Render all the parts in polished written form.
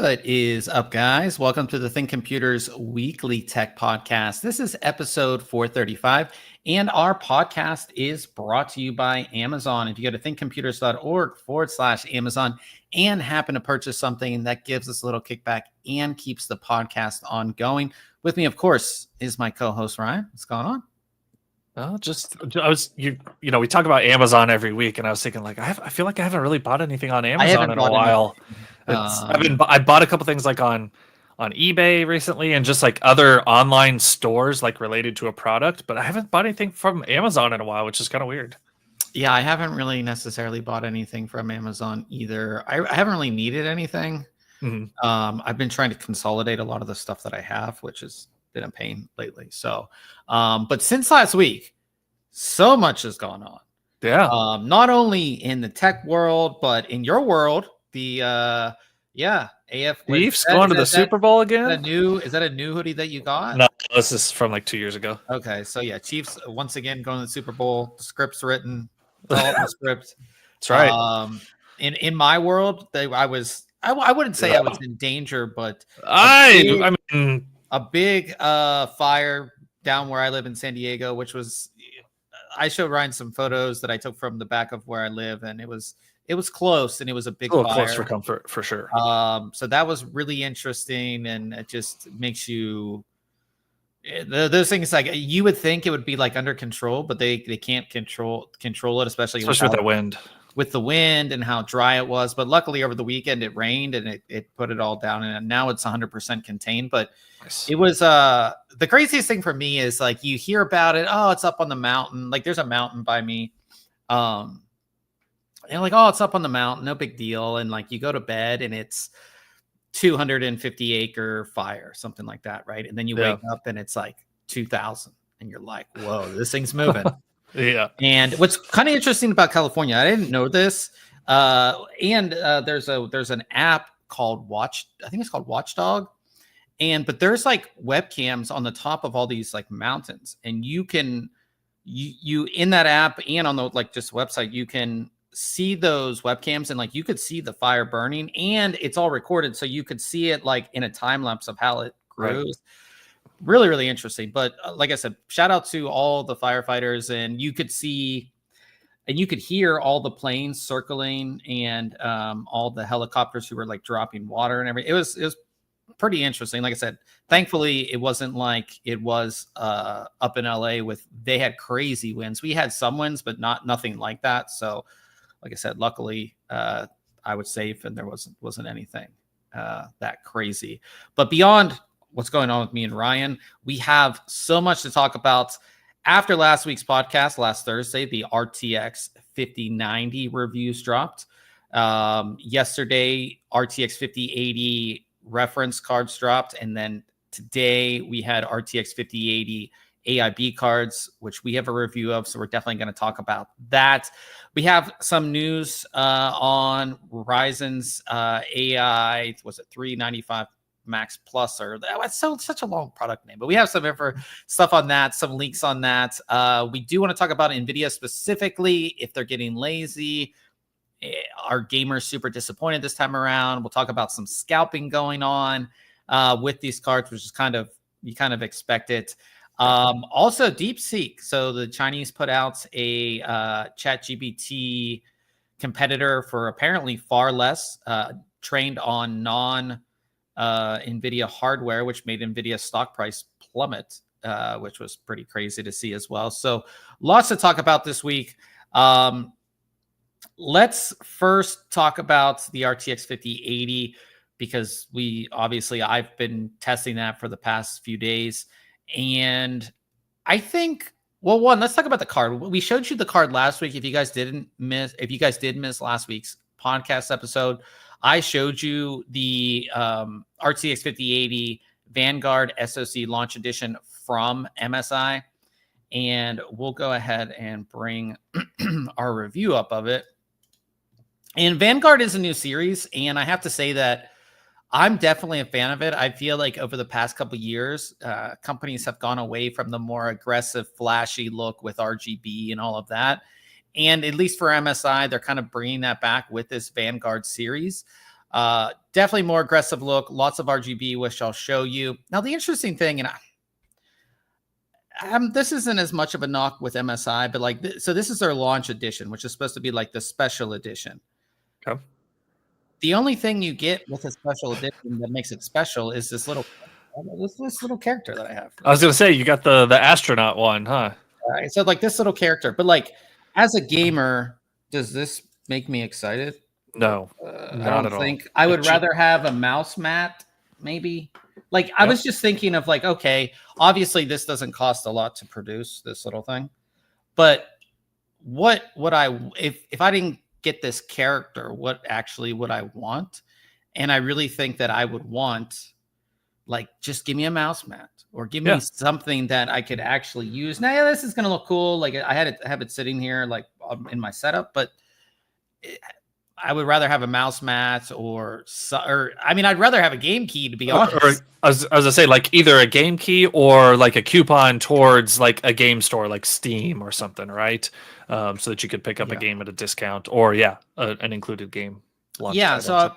What is up, guys? Welcome to the ThinkComputers weekly tech podcast. This is episode 435, and our podcast is brought to you by Amazon. If you go to thinkcomputers.org/Amazon and happen to purchase something, that gives us a little kickback and keeps the podcast ongoing. With me, of course, is my co-host Ryan. What's going on? We talk about Amazon every week, and I was thinking, I feel like I haven't really bought anything on Amazon in a while. I bought a couple things on eBay recently, and just like other online stores like related to a product, but I haven't bought anything from Amazon in a while, which is kind of weird. Yeah, I haven't really necessarily bought anything from Amazon either. I haven't really needed anything. Mm-hmm. I've been trying to consolidate a lot of the stuff that I have, which has been a pain lately. So, but since last week, so much has gone on. Yeah. Not only in the tech world, but in your world. The AF Chiefs going to the Super Bowl again. Is that a new hoodie that you got? No, this is from like 2 years ago. Okay, so yeah, Chiefs once again going to the Super Bowl. The script's written. All the script. That's right. In my world, I wouldn't say I was in danger, but I mean a big fire down where I live in San Diego, which was, I showed Ryan some photos that I took from the back of where I live, and it was close, and it was a big fire. Close for comfort, for sure. So that was really interesting, and it just makes you those things, like you would think it would be like under control, but they can't control it, especially with the wind. With the wind and how dry it was. But luckily over the weekend it rained and it put it all down, and now it's 100% contained. But nice. It was the craziest thing for me is like you hear about it, oh, it's up on the mountain, like there's a mountain by me, and like, oh, it's up on the mountain, no big deal. And like you go to bed and it's 250 acre fire, something like that, right? And then you wake up and it's like 2,000, and you're like, whoa, this thing's moving. Yeah. And what's kind of interesting about California, I didn't know this, there's an app called I think it's called Watchdog, but there's like webcams on the top of all these like mountains, and you can you in that app and on the like just website, you can see those webcams, and like you could see the fire burning, and it's all recorded, so you could see it like in a time lapse of how it grows. Right. Really, really interesting. But like I said, shout out to all the firefighters, and you could see and you could hear all the planes circling, and all the helicopters who were like dropping water and everything. It was pretty interesting. Like I said, thankfully it wasn't like it was up in LA they had crazy winds. We had some winds, but nothing like that. So like I said, luckily I was safe, and there wasn't anything that crazy. But beyond what's going on with me and Ryan, we have so much to talk about. After last week's podcast, last Thursday, the RTX 5090 reviews dropped. Yesterday, RTX 5080 reference cards dropped. And then today we had RTX 5080 AIB cards, which we have a review of. So we're definitely going to talk about that. We have some news on Ryzen's AI, was it 395 Max Plus, or that's such a long product name, but we have some stuff on that, some leaks on that. We do want to talk about NVIDIA specifically, if they're getting lazy. Are gamers super disappointed this time around? We'll talk about some scalping going on with these cards, which is you kind of expect it. Also DeepSeek. So the Chinese put out a ChatGPT competitor for apparently far less, trained on NVIDIA hardware, which made NVIDIA's stock price plummet, which was pretty crazy to see as well. So lots to talk about this week. Let's first talk about the RTX 5080, because I've been testing that for the past few days. And I think, let's talk about the card. We showed you the card last week. If you guys did miss last week's podcast episode, I showed you the RTX 5080 Vanguard SoC Launch Edition from MSI, and we'll go ahead and bring our review up of it. And Vanguard is a new series, and I have to say that I'm definitely a fan of it. I feel like over the past couple of years, companies have gone away from the more aggressive, flashy look with RGB and all of that. And at least for MSI, they're kind of bringing that back with this Vanguard series. Definitely more aggressive look, lots of RGB, which I'll show you. Now, the interesting thing, and this isn't as much of a knock with MSI, but like, so this is their launch edition, which is supposed to be like the special edition. Okay. The only thing you get with a special edition that makes it special is this little character that I have. I was gonna say you got the astronaut one, huh? Right. So like this little character, but like as a gamer, does this make me excited? No, I don't think. I would rather have a mouse mat, maybe. Like I was just thinking of like, okay, obviously this doesn't cost a lot to produce this little thing, but what would I if I didn't get this character, what actually would I want? And I really think that I would want like just give me a mouse mat or give me something that I could actually use. Now, this is going to look cool. Like I have it sitting here like in my setup, but I would rather have a mouse mat or I mean, I'd rather have a game key, to be honest. Or as I say, like either a game key or like a coupon towards like a game store like Steam or something, right? So that you could pick up a game at a discount or an included game. So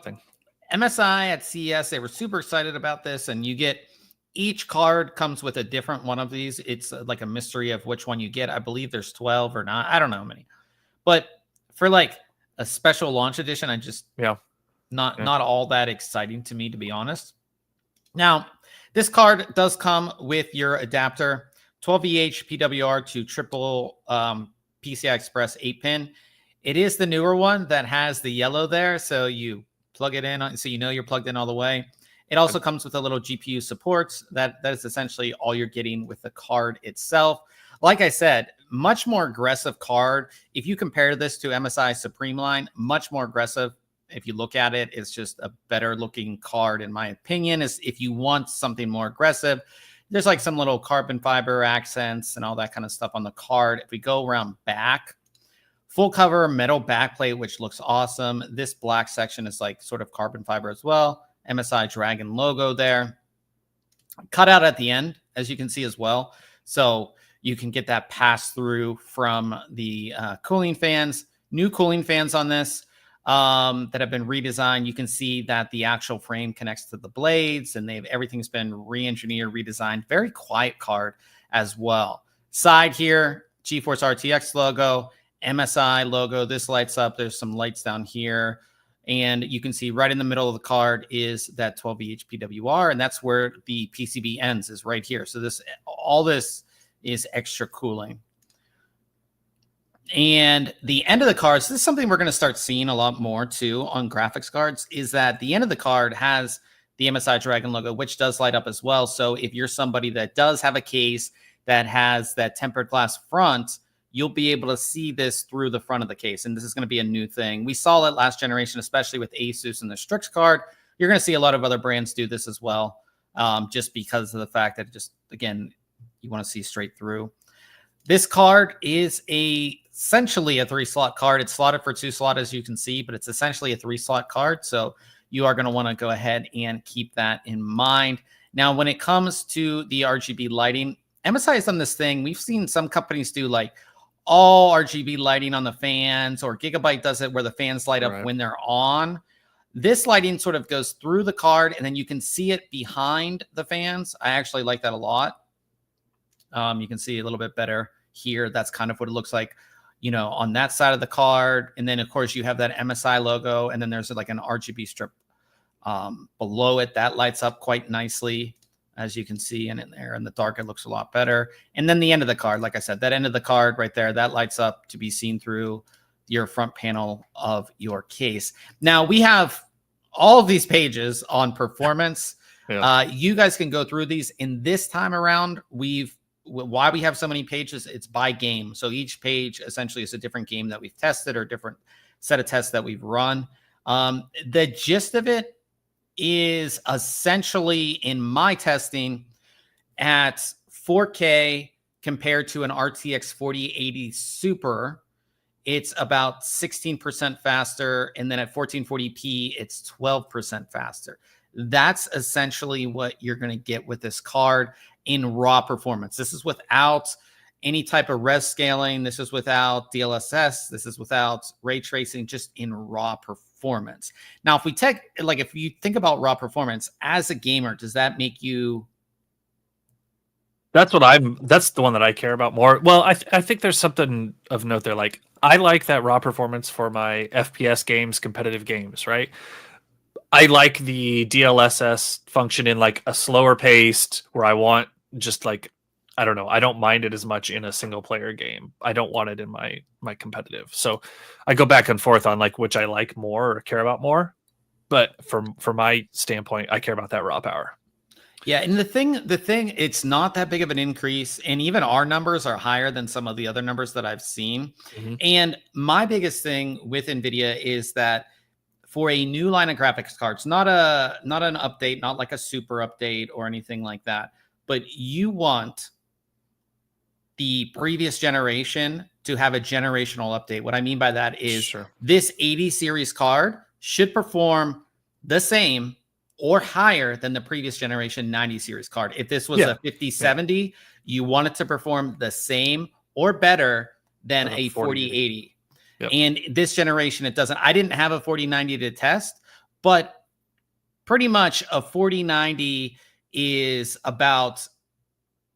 MSI at CES, they were super excited about this, and you get each card comes with a different one of these. It's like a mystery of which one you get. I believe there's 12 or not. I don't know how many, but for like a special launch edition, I just not all that exciting to me, to be honest. Now, this card does come with your adapter, 12VH PWR to triple PCI Express 8-pin. It is the newer one that has the yellow there, so you plug it in, so you know you're plugged in all the way. It also comes with a little GPU supports. That is essentially all you're getting with the card itself. Like I said, much more aggressive card. If you compare this to MSI Supreme line, much more aggressive. If you look at it, it's just a better looking card, in my opinion. Is if you want something more aggressive, there's like some little carbon fiber accents and all that kind of stuff on the card. If we go around back, full cover metal backplate, which looks awesome. This black section is like sort of carbon fiber as well. MSI Dragon logo there. Cut out at the end, as you can see as well. So you can get that pass through from the cooling fans. New cooling fans on this that have been redesigned. You can see that the actual frame connects to the blades, and everything's been re-engineered, redesigned. Very quiet card as well. Side here, GeForce RTX logo, MSI logo. This lights up. There's some lights down here. And you can see right in the middle of the card is that 12VH PWR, and that's where the PCB ends, is right here. So all this is extra cooling. And the end of the cards, this is something we're going to start seeing a lot more too on graphics cards, is that the end of the card has the MSI Dragon logo, which does light up as well. So if you're somebody that does have a case that has that tempered glass front, you'll be able to see this through the front of the case. And this is going to be a new thing. We saw it last generation, especially with Asus and the Strix card. You're going to see a lot of other brands do this as well, just because of the fact that again, you want to see straight through. This card is essentially a 3-slot card. It's slotted for 2-slot, as you can see, but it's essentially a 3-slot card. So you are going to want to go ahead and keep that in mind. Now, when it comes to the RGB lighting, MSI has done this thing. We've seen some companies do like all RGB lighting on the fans, or Gigabyte does it where the fans light up when they're on. This lighting sort of goes through the card, and then you can see it behind the fans. I actually like that a lot. You can see a little bit better here. That's kind of what it looks like, on that side of the card. And then, of course, you have that MSI logo, and then there's like an RGB strip below it that lights up quite nicely, as you can see. And in there in the dark, it looks a lot better. And then the end of the card, like I said, that end of the card right there, that lights up to be seen through your front panel of your case. Now, we have all of these pages on performance. You guys can go through these. In this time around, why we have so many pages, it's by game. So each page essentially is a different game that we've tested, or different set of tests that we've run. The gist of it is essentially, in my testing, at 4K compared to an RTX 4080 Super, it's about 16% faster. And then at 1440p, it's 12% faster. That's essentially what you're going to get with this card in raw performance. This is without any type of res scaling. This is without DLSS. This is without ray tracing, just in raw performance. Now, if you think about raw performance as a gamer, does that make you? That's the one that I care about more. Well, I think there's something of note there. Like, I like that raw performance for my FPS games, competitive games, right? I like the DLSS function in like a slower paced where I want just like, I don't know, I don't mind it as much in a single player game. I don't want it in my competitive. So I go back and forth on like which I like more or care about more. But from my standpoint, I care about that raw power. Yeah, and the thing, it's not that big of an increase, and even our numbers are higher than some of the other numbers that I've seen. Mm-hmm. And my biggest thing with NVIDIA is that for a new line of graphics cards, not an update, not like a super update or anything like that, but you want the previous generation to have a generational update. What I mean by that is this 80 series card should perform the same or higher than the previous generation 90 series card. If this was a 5070, you want it to perform the same or better than a 4080. Yep. And this generation, it doesn't. I didn't have a 4090 to test, but pretty much a 4090 is about,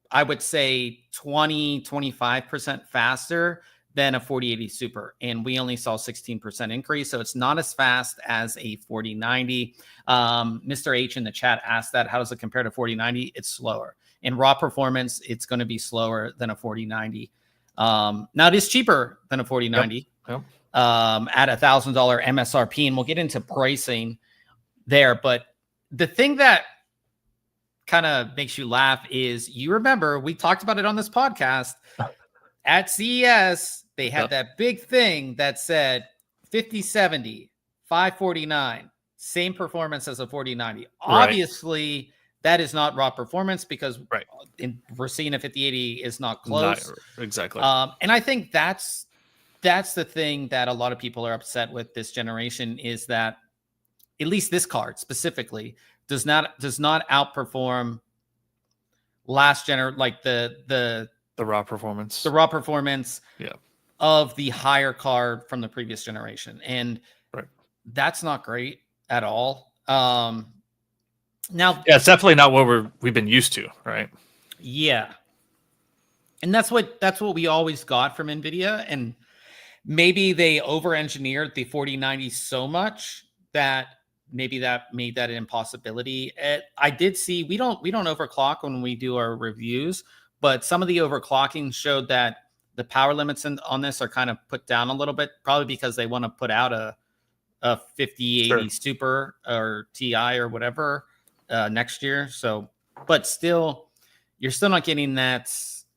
I would say, 25% faster than a 4080 Super. And we only saw 16% increase. So it's not as fast as a 4090. Mr. H in the chat asked that, how does it compare to 4090? It's slower. In raw performance, it's going to be slower than a 4090. Now it is cheaper than a 4090 at $1,000 MSRP. And we'll get into pricing there. But the thing that kind of makes you laugh is, you remember, we talked about it on this podcast at CES. They had that big thing that said 5070, 549, same performance as a 4090. Right. Obviously, that is not raw performance because we're seeing a 5080 is not close. Not exactly. And I think that's the thing that a lot of people are upset with this generation, is that at least this card specifically does not outperform last like the raw performance. The raw performance of the higher card from the previous generation. And that's not great at all. Now, it's definitely not what we've been used to, right? Yeah. And that's what we always got from NVIDIA. And maybe they over-engineered the 4090 so much that maybe that made that an impossibility. I did see, we don't overclock when we do our reviews, but some of the overclocking showed that the power limits on this are kind of put down a little bit, probably because they want to put out a 5080 Super or TI or whatever next year. So, but still, you're still not getting that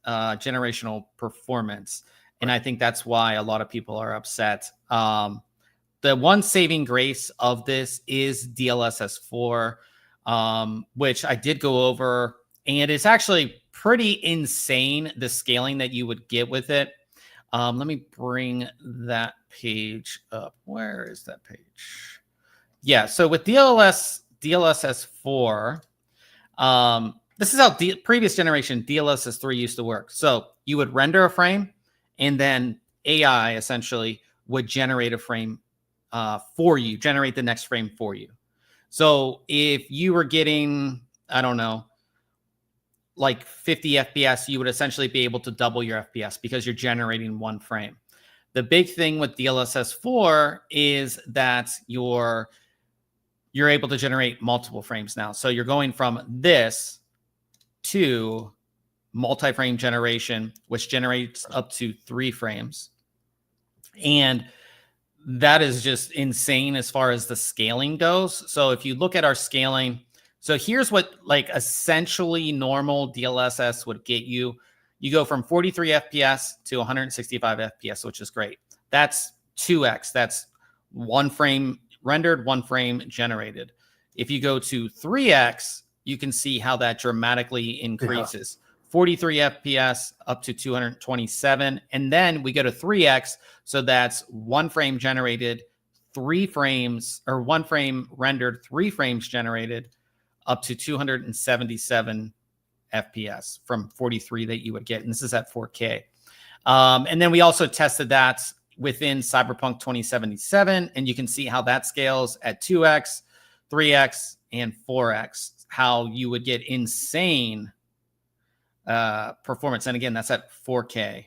generational performance. And I think that's why a lot of people are upset. The one saving grace of this is DLSS 4, which I did go over, and it's actually pretty insane, the scaling that you would get with it. Let me bring that page up. Where is that page? Yeah, so with DLSS 4, this is how previous generation DLSS 3 used to work. So you would render a frame, and then AI essentially would generate a frame for you, generate the next frame for you. So if you were getting, I don't know, like 50 FPS, you would essentially be able to double your FPS because you're generating one frame. The big thing with DLSS 4 is that you're able to generate multiple frames now. So you're going from this to multi-frame generation, which generates up to 3 frames. And that is just insane as far as the scaling goes. So if you look at our scaling, so here's what like essentially normal DLSS would get you. You go from 43 FPS to 165 FPS, which is great. That's 2x. That's 1 frame rendered, 1 frame generated. If you go to 3x, you can see how that dramatically increases. 43 FPS up to 227. And then we go to 3x. So that's 1 frame generated, 3 frames, or 1 frame rendered, 3 frames generated, up to 277 FPS from 43 that you would get. And this is at 4K. And then we also tested that within Cyberpunk 2077. And you can see how that scales at 2x, 3x, and 4x, how you would get insane performance. And again, that's at 4K.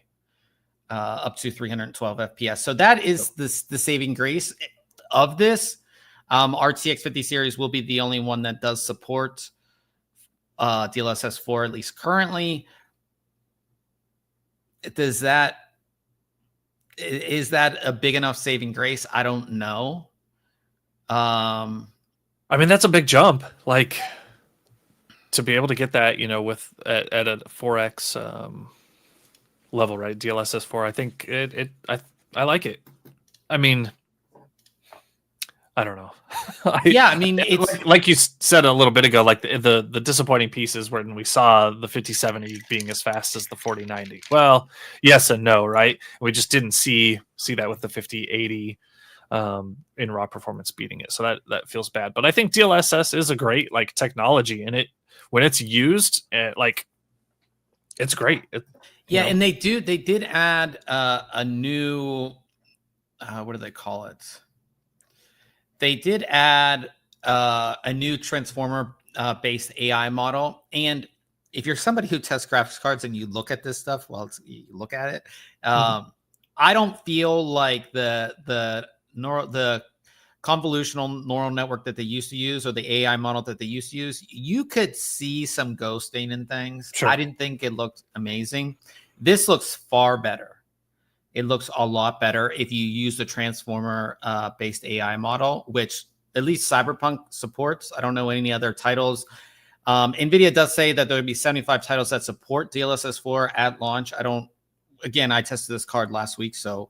Up to 312 FPS. So that is the saving grace of this. RTX 50 series will be the only one that does support DLSS 4, at least currently. Is that a big enough saving grace? I don't know. I mean, that's a big jump. Like, to be able to get that, with at a 4x level, right? DLSS 4. I think I like it. I mean, I don't know. I mean, it's like you said a little bit ago, like the disappointing pieces when we saw the 5070 being as fast as the 4090. Well, yes and no, right? We just didn't see that with the 5080 in raw performance beating it. So that feels bad. But I think DLSS is a great technology, and when it's used, it's great. And they did add a new what do they call it? They did add a new transformer based AI model. And if you're somebody who tests graphics cards and you look at this stuff, you look at it. I don't feel like the convolutional neural network that they used to use, or the AI model that they used to use, you could see some ghosting and things. Sure. I didn't think it looked amazing. This looks far better. It looks a lot better if you use the transformer based AI model, which at least Cyberpunk supports. I don't know any other titles. NVIDIA does say that there would be 75 titles that support DLSS 4 at launch. I tested this card last week, so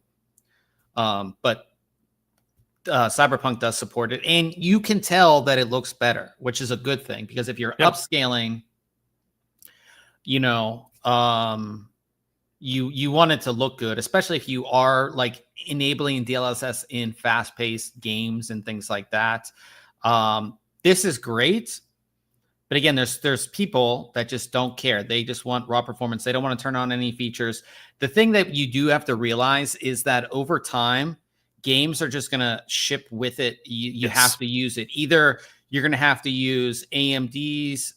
but Cyberpunk does support it, and you can tell that it looks better, which is a good thing, because if you're upscaling, you want it to look good, especially if you are enabling DLSS in fast-paced games and things like that. This is great, but again, there's people that just don't care. They just want raw performance. They don't want to turn on any features. The thing that you do have to realize is that over time, games are just going to ship with it. You have to use it. Either you're going to have to use AMD's.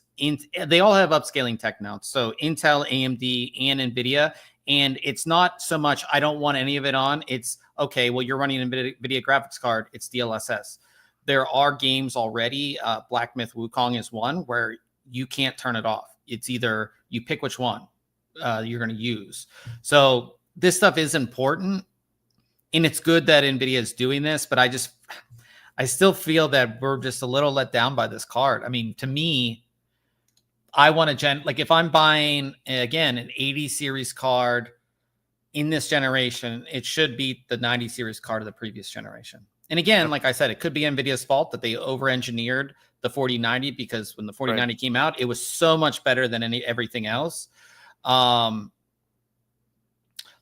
They all have upscaling tech now. So Intel, AMD, and NVIDIA. And it's not so much, I don't want any of it on. It's, okay, well, you're running an NVIDIA graphics card. It's DLSS. There are games already. Black Myth Wukong is one where you can't turn it off. It's either you pick which one you're going to use. So this stuff is important. And it's good that NVIDIA is doing this, but I still feel that we're just a little let down by this card. I mean, to me, I want to if I'm buying, again, an 80 series card in this generation, it should beat the 90 series card of the previous generation. And again, like I said, it could be NVIDIA's fault that they over-engineered the 4090, because when the 4090 came out, it was so much better than everything else. Like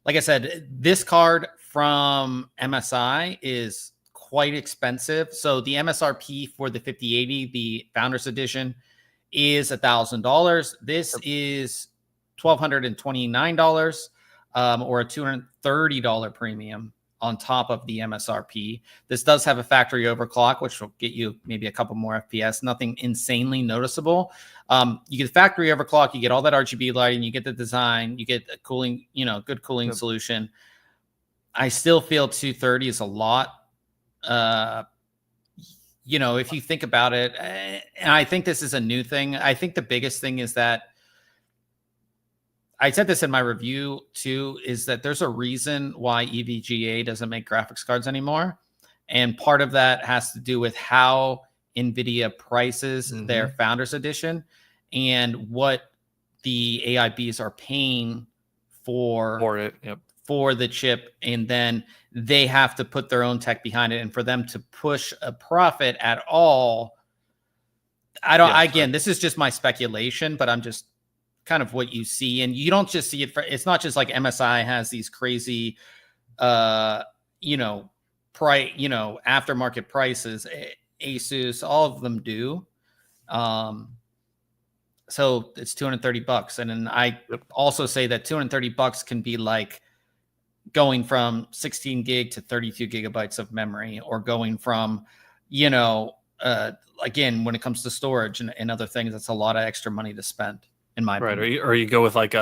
I said, this card from MSI is quite expensive. So the MSRP for the 5080, the Founders Edition, is $1,000. This is $1,229, or a $230 premium on top of the MSRP. This does have a factory overclock, which will get you maybe a couple more FPS. Nothing insanely noticeable. You get factory overclock, you get all that RGB lighting, you get the design, you get a cooling, good cooling solution. I still feel 230 is a lot. If you think about it, and I think this is a new thing. I think the biggest thing is that, I said this in my review too, is that there's a reason why EVGA doesn't make graphics cards anymore. And part of that has to do with how NVIDIA prices their Founders Edition and what the AIBs are paying for it. Yep. For the chip, and then they have to put their own tech behind it. And for them to push a profit at all, this is just my speculation, but I'm just kind of what you see. And you don't just see it it's not just like MSI has these crazy, aftermarket prices. Asus, all of them do. So it's $230. And then I also say that $230 can be like going from 16 gig to 32 gigabytes of memory, or going from, again, when it comes to storage and other things, that's a lot of extra money to spend, in my opinion. Or you go with like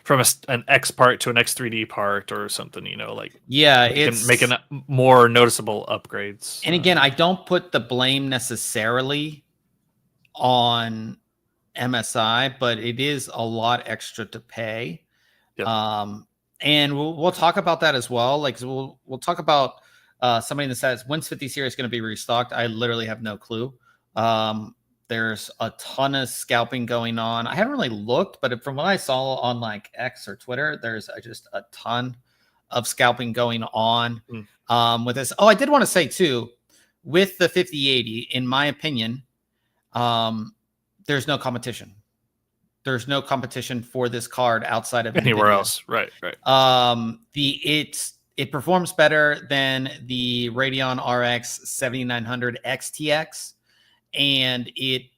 from an X part to an X3D part or something, it's making more noticeable upgrades. And again, I don't put the blame necessarily on MSI, but it is a lot extra to pay. Yep. And we'll talk about that as well. Like, so we'll talk about somebody that says, when's 50 series going to be restocked? I literally have no clue. There's a ton of scalping going on. I haven't really looked, but from what I saw on like X or Twitter, there's just a ton of scalping going on with this. Oh, I did want to say too, with the 5080, in my opinion, there's no competition. There's no competition for this card outside of anywhere NVIDIA. Else. Right. It performs better than the Radeon RX 7900 XTX, and AMD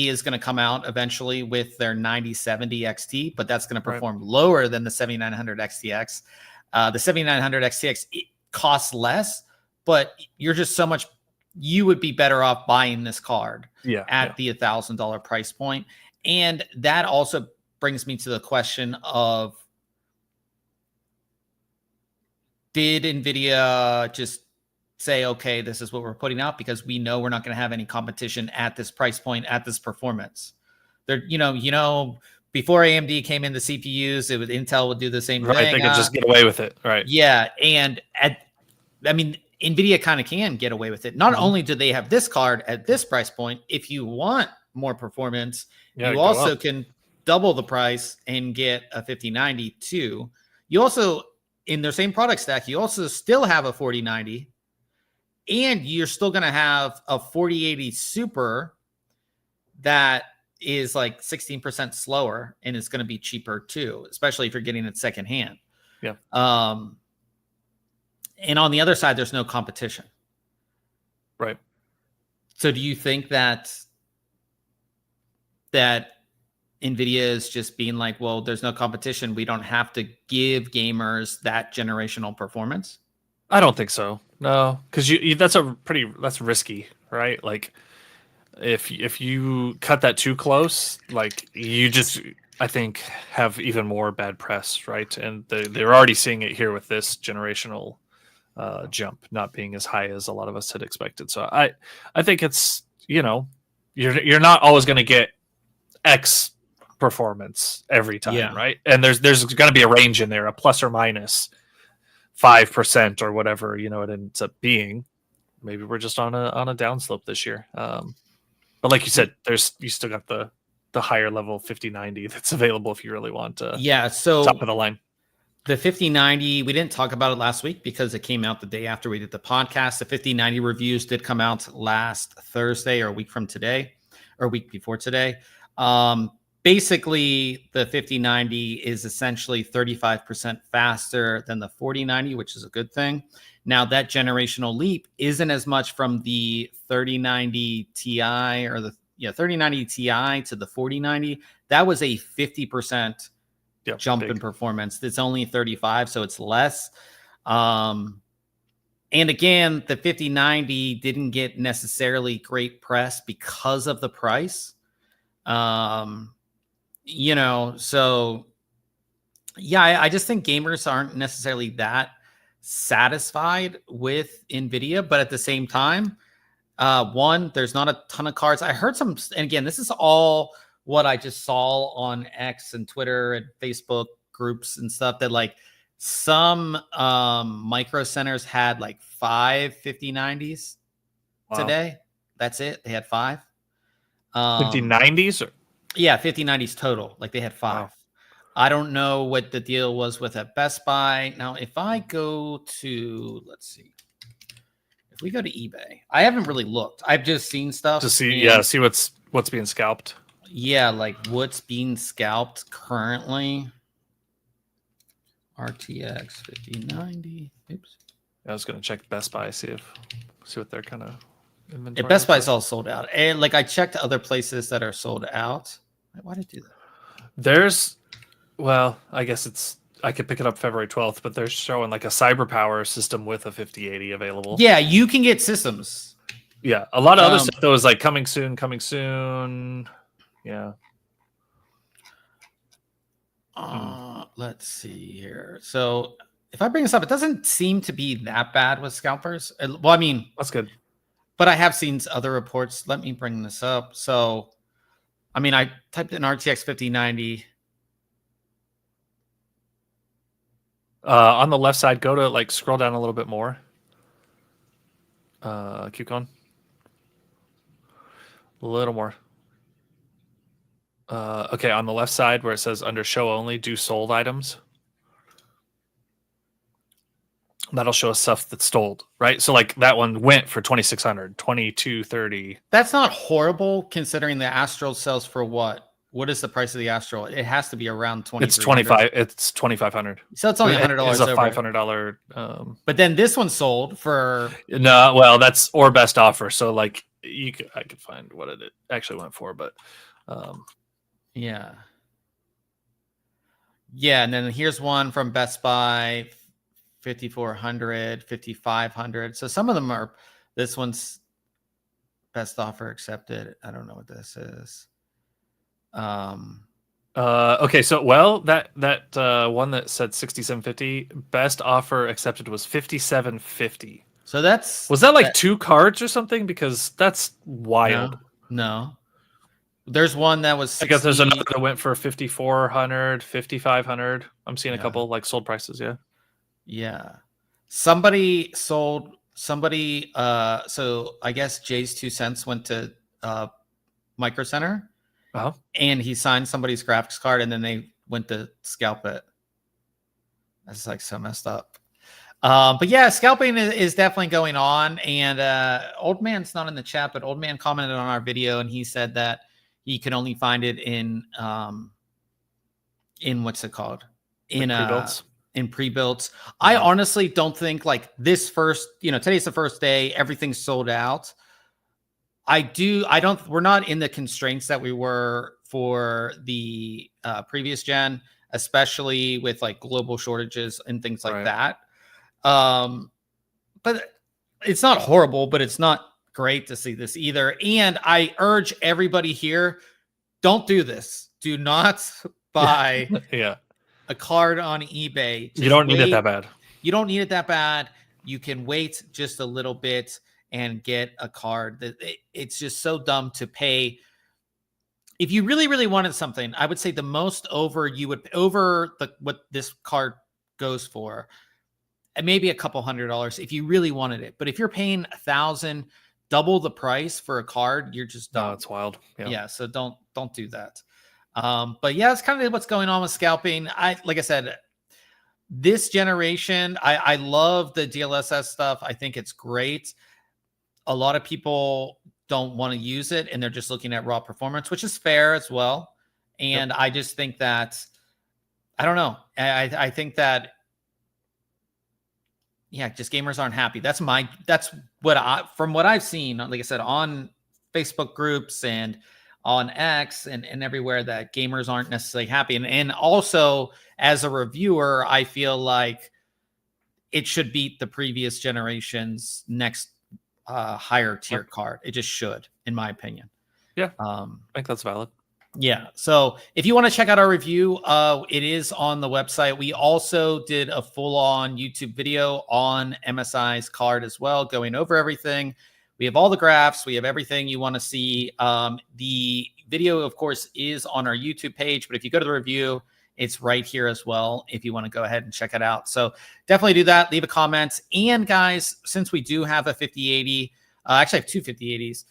is going to come out eventually with their 9070 XT, but that's going to perform lower than the 7900 XTX. The 7900 XTX, it costs less, but you're just so much. You would be better off buying this card at the $1,000 price point. And that also brings me to the question of, did NVIDIA just say, okay, this is what we're putting out because we know we're not going to have any competition at this price point, at this performance? Before AMD came in the CPUs, Intel would do the same thing. They could just get away with it. Right. Yeah. And NVIDIA kind of can get away with it. Not only do they have this card at this price point, if you want more performance, you also can double the price and get a 5090 too. You also, in their same product stack, you also still have a 4090, and you're still going to have a 4080 Super that is like 16% slower, and it's going to be cheaper too, especially if you're getting it secondhand. Yeah. And on the other side, there's no competition. Right. So do you think that NVIDIA is just being like, well, there's no competition, we don't have to give gamers that generational performance? I don't think so. No, because that's risky, right? Like if you cut that too close, like you just, I think, have even more bad press, right? And they're already seeing it here with this generational jump not being as high as a lot of us had expected. So I think it's, you're not always going to get X performance every time, right? And there's going to be a range in there, a plus or minus 5% or whatever, it ends up being. Maybe we're just on a downslope this year. But like you said, you still got the higher level 5090 that's available if you really want to. Yeah, so top of the line. The 5090, we didn't talk about it last week because it came out the day after we did the podcast. The 5090 reviews did come out last Thursday, or a week from today, or a week before today. Basically, the 5090 is essentially 35% faster than the 4090, which is a good thing. Now, that generational leap isn't as much from the 3090 Ti or the 3090 Ti to the 4090. That was a 50% jump in performance. It's only 35, so it's less. And again, the 5090 didn't get necessarily great press because of the price. So yeah, I just think gamers aren't necessarily that satisfied with NVIDIA, but at the same time, there's not a ton of cards. I heard some, and again, this is all what I just saw on X and Twitter and Facebook groups and stuff, that like some micro centers had like 5 5090s today. That's it. They had 5. 5090s? Yeah, 5090s total. Like they had 5. Wow. I don't know what the deal was with at Best Buy. Now, if I go to, let's see. If we go to eBay, I haven't really looked. I've just seen stuff. To see, see what's being scalped. Yeah, like what's being scalped currently. RTX 5090. Oops. I was going to check Best Buy, see what they're kind of Inventory Best Buy's all sold out. And like I checked other places that are sold out. Why did I do that? Well, I guess I could pick it up February 12th, but they're showing like a CyberPower system with a 5080 available. Yeah, you can get systems. Yeah, a lot of other stuff though is like coming soon. Yeah. Let's see here. So if I bring this up, it doesn't seem to be that bad with Scalpers. Well, I mean, that's good. But I have seen other reports. Let me bring this up. So, I mean, I typed in RTX 5090. On the left side, go to like scroll down a little bit more. Keep going. A little more. Okay, on the left side where it says under show only, do sold items. That'll show us stuff that's sold, right? So like that one went for 2,600, 2,230. That's not horrible considering the Astral sells for what? What is the price of the Astral? It has to be around 20. It's 25. It's 2,500. So it's only $100. It's a $500. But then this one sold for no. Well, that's or best offer. So like I could find what it actually went for, but yeah. And then here's one from Best Buy. 5,400, 5,500. So some of them are, this one's best offer accepted. I don't know what this is. Okay, so well, that one that said 6,750 best offer accepted was 5,750. So was that like 2 cards or something? Because that's wild. No. There's one that was 60. I guess there's another that went for 5,400, 5,500. I'm seeing a couple like sold prices. Yeah. Somebody sold so I guess Jay's 2 cents went to Micro Center. And he signed somebody's graphics card and then they went to scalp it. That's like so messed up. But yeah, scalping is definitely going on. And Old Man's not in the chat, but Old Man commented on our video and he said that he could only find it in what's it called? In pre-builts. I honestly don't think like this first, today's the first day, everything's sold out. We're not in the constraints that we were for the previous gen, especially with like global shortages and things like that. But it's not horrible, but it's not great to see this either. And I urge everybody here, don't do this. Do not buy a card on eBay. You don't need it that bad. You don't need it that bad. You can wait just a little bit and get a card. It's just so dumb to pay. If you really, really wanted something, I would say the most over what this card goes for, maybe a couple $100 if you really wanted it. But if you're paying $1,000, double the price for a card, you're just dumb. No, it's wild. Yeah. So don't do that. But yeah, it's kind of what's going on with scalping. Like I said, this generation, I love the DLSS stuff. I think it's great. A lot of people don't want to use it and they're just looking at raw performance, which is fair as well. And I just think that, I don't know. I think that, just gamers aren't happy. From what I've seen, like I said, on Facebook groups and on X and everywhere, that gamers aren't necessarily happy. And also as a reviewer, I feel like it should beat the previous generation's next higher tier card. It just should, in my opinion. I think that's valid. So if you want to check out our review, it is on the website. We also did a full-on YouTube video on MSI's card as well, going over everything. We have all the graphs. We have everything you want to see. The video, of course, is on our YouTube page, but if you go to the review, it's right here as well if you want to go ahead and check it out. So definitely do that. Leave a comment. And guys, since we do have a 5080, actually I have two 5080s.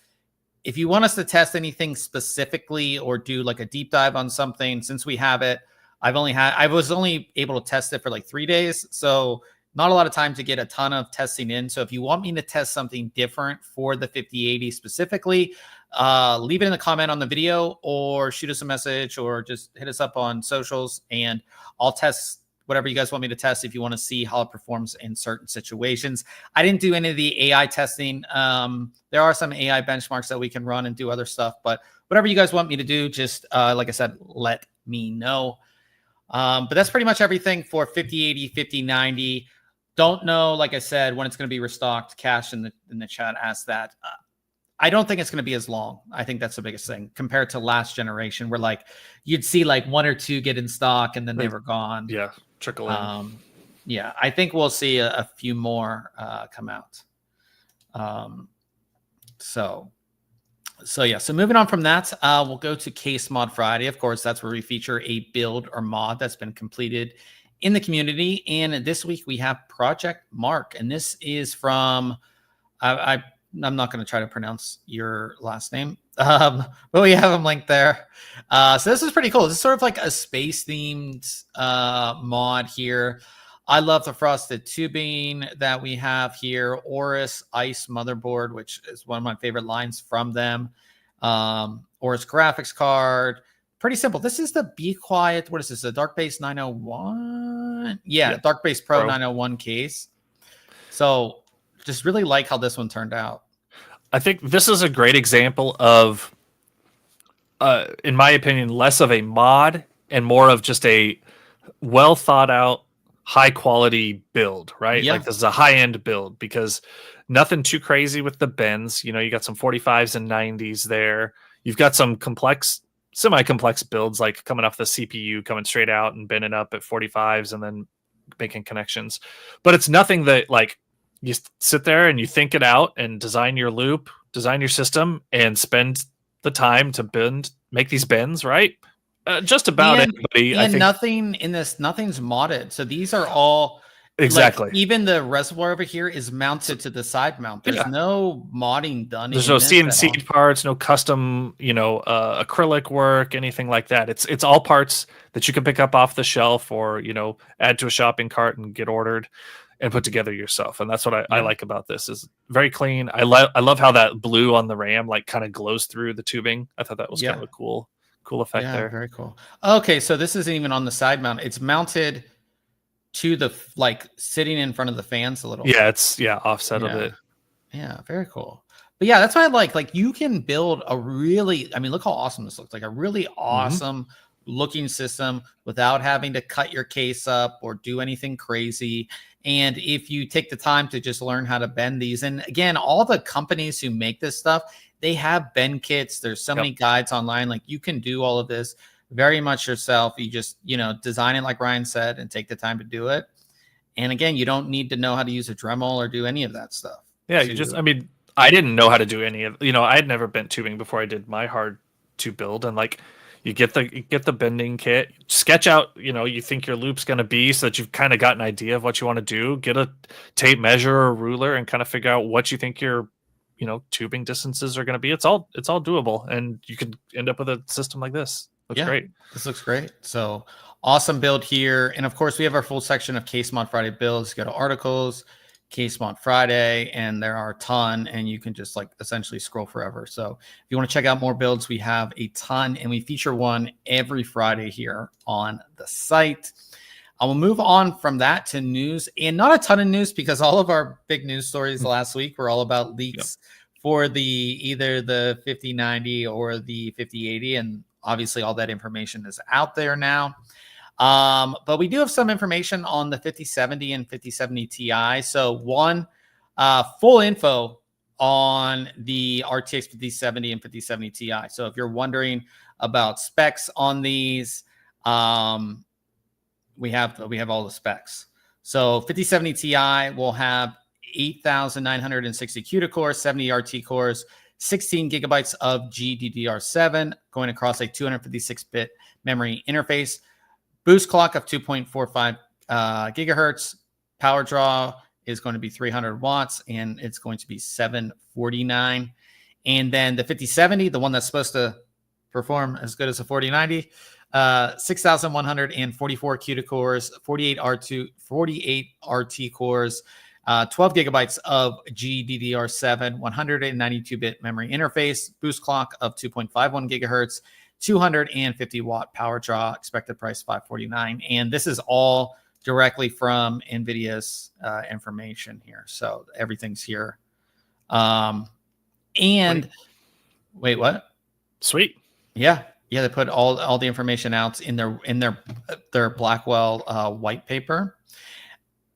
If you want us to test anything specifically or do like a deep dive on something, since we have it, I was only able to test it for like 3 days. So not a lot of time to get a ton of testing in. So if you want me to test something different for the 5080 specifically, leave it in the comment on the video or shoot us a message or just hit us up on socials and I'll test whatever you guys want me to test if you want to see how it performs in certain situations. I didn't do any of the AI testing. There are some AI benchmarks that we can run and do other stuff, but whatever you guys want me to do, just like I said, let me know. But that's pretty much everything for 5080, 5090. Don't know, like I said, when it's going to be restocked. Cash in the chat asked that. I don't think it's going to be as long. I think that's the biggest thing compared to last generation, where like you'd see like 1 or 2 get in stock and then they were gone. Yeah, trickle in. Yeah, I think we'll see a few more come out. So yeah. So moving on from that, we'll go to Case Mod Friday. Of course, that's where we feature a build or mod that's been completed in the community. And this week we have Project Mark, and this is from I'm not going to try to pronounce your last name, but we have them linked there. So this is pretty cool. This is sort of like a space-themed mod here. I love the frosted tubing that we have here. Oris Ice motherboard, which is one of my favorite lines from them. Oris graphics card. Pretty simple. This is the Be Quiet. What is this? A Dark Base 901? Yeah, Dark Base Pro 901 case. So just really like how this one turned out. I think this is a great example of, in my opinion, less of a mod and more of just a well thought out, high quality build, right? Yeah. Like this is a high end build because nothing too crazy with the bends. You know, you got some 45s and 90s there. You've got some complex, semi-complex builds like coming off the CPU, coming straight out and bending up at 45s and then making connections. But it's nothing that like, you sit there and you think it out and design your loop, design your system, and spend the time to make these bends, right? Just about anybody. And nothing in this, nothing's modded. So these are all exactly. Like, even the reservoir over here is mounted to the side mount. There's no modding done. There's no CNC parts, no custom, acrylic work, anything like that. It's all parts that you can pick up off the shelf or add to a shopping cart and get ordered and put together yourself. And that's what I like about this. Is very clean. I love how that blue on the RAM like kind of glows through the tubing. I thought that was kind of a cool effect there. Very cool. Okay, so this isn't even on the side mount. It's mounted to the sitting in front of the fans a little. Yeah, it's offset a bit. Yeah, very cool. But yeah, that's why I like you can build a really, I mean, look how awesome this looks, like a really awesome looking system without having to cut your case up or do anything crazy. And if you take the time to just learn how to bend these, and again, all the companies who make this stuff, they have bend kits. There's so many guides online. Like you can do all of this very much yourself. You just, design it like Ryan said and take the time to do it. And again, you don't need to know how to use a Dremel or do any of that stuff. Yeah, I didn't know how to do any of, I had never bent tubing before I did my hard to build. And you get the bending kit, sketch out, you think your loop's going to be so that you've kind of got an idea of what you want to do, get a tape measure or ruler and kind of figure out what you think your, tubing distances are going to be. It's all doable. And you could end up with a system like this. Looks great. This looks great. So awesome build here. And of course we have our full section of Case Mod Friday builds. Go to articles, Case Mod Friday, and there are a ton, and you can just essentially scroll forever. So if you want to check out more builds, we have a ton, and we feature one every Friday here on the site. I will move on from that to news, and not a ton of news because all of our big news stories last week were all about leaks for either the 5090 or the 5080, and obviously all that information is out there now. But we do have some information on the 5070 and 5070 Ti. So one, full info on the RTX 5070 and 5070 Ti. So if you're wondering about specs on these, we have all the specs. So 5070 Ti will have 8,960 CUDA cores, 70 RT cores, 16 gigabytes of GDDR7 going across a 256-bit memory interface, boost clock of 2.45 gigahertz, power draw is going to be 300 watts, and it's going to be 749. And then the 5070, the one that's supposed to perform as good as a 4090, 6,144 CUDA cores, 48 RT cores, 12 gigabytes of GDDR7, 192-bit memory interface, boost clock of 2.51 gigahertz, 250 watt power draw, expected price $549. And this is all directly from NVIDIA's information here. So everything's here. And wait, what? Sweet. Yeah. They put all the information out in their Blackwell white paper.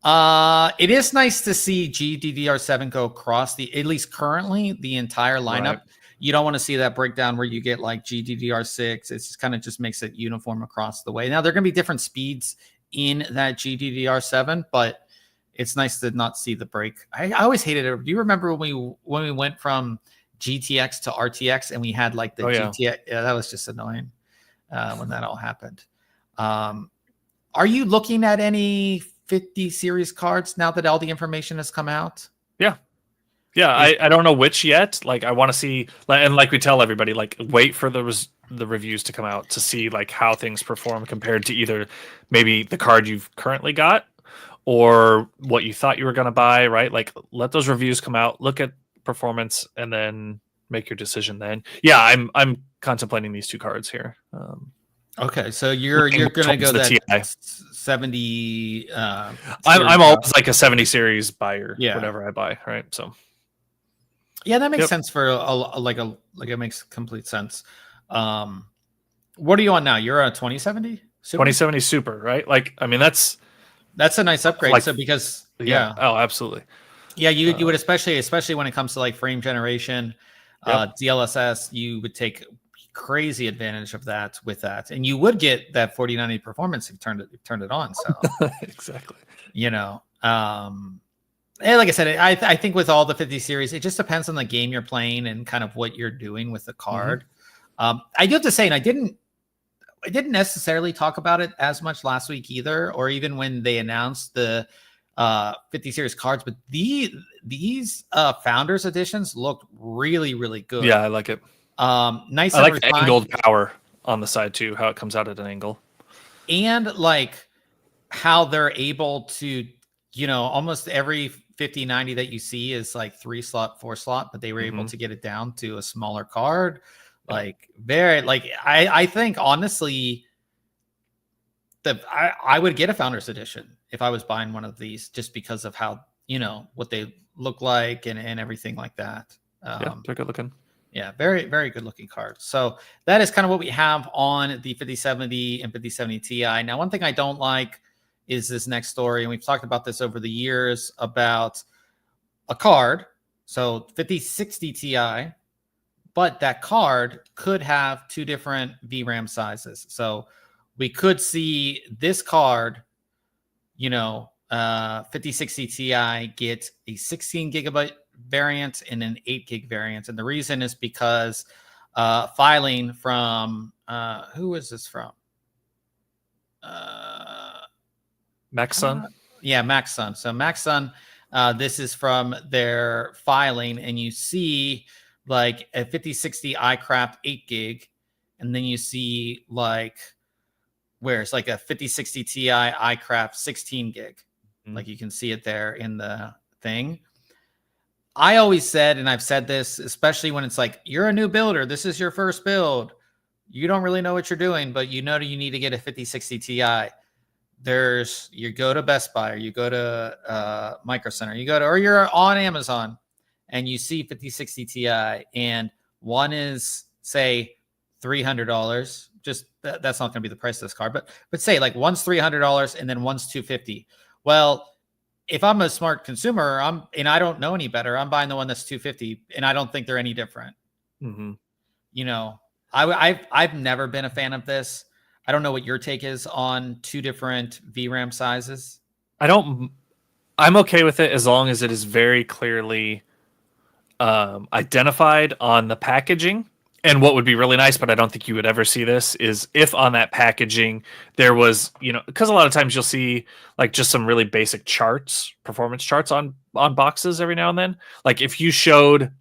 It is nice to see GDDR7 go across at least currently, the entire lineup. Right. You don't want to see that breakdown where you get like GDDR6. It's just kind of just makes it uniform across the way. Now, there are going to be different speeds in that GDDR7, but it's nice to not see the break. I always hated it. Do you remember when we went from GTX to RTX and we had like the GTX? Yeah, that was just annoying when that all happened. Are you looking at any 50 series cards now that all the information has come out? Yeah, I don't know which yet. Like, I want to see, and like we tell everybody, like, wait for the reviews to come out to see like how things perform compared to either maybe the card you've currently got or what you thought you were going to buy, right? Like, let those reviews come out, look at performance, and then make your decision then. Yeah, I'm contemplating these two cards here. Okay, so you're gonna go that TI. 70. I'm always like a 70 series buyer. Yeah, whatever I buy, right? So yeah, that makes sense for like it makes complete sense. What are you on now? You're on a 2070 Super? 2070 Super, right? Like, I mean, that's a nice upgrade. Like, so because oh, absolutely. Yeah, you would especially when it comes to like frame generation, DLSS, you would take crazy advantage of that with that, and you would get that 4090 performance if you turned it on. So exactly, and like I said, I think with all the 50 series, it just depends on the game you're playing and kind of what you're doing with the card. I do have to say, and I didn't necessarily talk about it as much last week either, or even when they announced the 50 series cards, but these founders editions looked really, really good. Yeah, I like it. Nice. I like the angled power on the side too, how it comes out at an angle, and like how they're able to, almost every 5090 that you see is like 3-slot, 4-slot, but they were able to get it down to a smaller card. Like I think honestly that I would get a founders edition if I was buying one of these, just because of how, what they look like and everything like that. They're good looking. Yeah, very, very good looking cards. So that is kind of what we have on the 5070 and 5070 Ti. Now, one thing I don't like is this next story, and we've talked about this over the years about a card. So 5060 Ti, but that card could have two different VRAM sizes. So we could see this card, 5060 Ti get a 16 gigabyte variant and an 8 gig variant. And the reason is because filing from, who is this from? Maxsun. Maxsun. So Maxsun, this is from their filing, and you see like a 5060 iCraft 8 gig, and then you see like where it's like a 5060 Ti iCraft 16 gig. Like you can see it there in the thing. I always said, and I've said this, especially when it's like, you're a new builder, this is your first build, you don't really know what you're doing, but you need to get a 5060 Ti. You go to Best Buy, or you go to Micro Center, or you're on Amazon, and you see 5060 Ti, and one is say $300. Just that's not going to be the price of this card, but say like one's $300 and then one's $250. Well, if I'm a smart consumer, and I don't know any better, I'm buying the one that's $250, and I don't think they're any different. I've never been a fan of this. I don't know what your take is on two different VRAM sizes. I'm okay with it as long as it is very clearly identified on the packaging. And what would be really nice, but I don't think you would ever see this, is if on that packaging there was, because a lot of times you'll see like just some really basic charts, performance charts on boxes every now and then. Like if you showed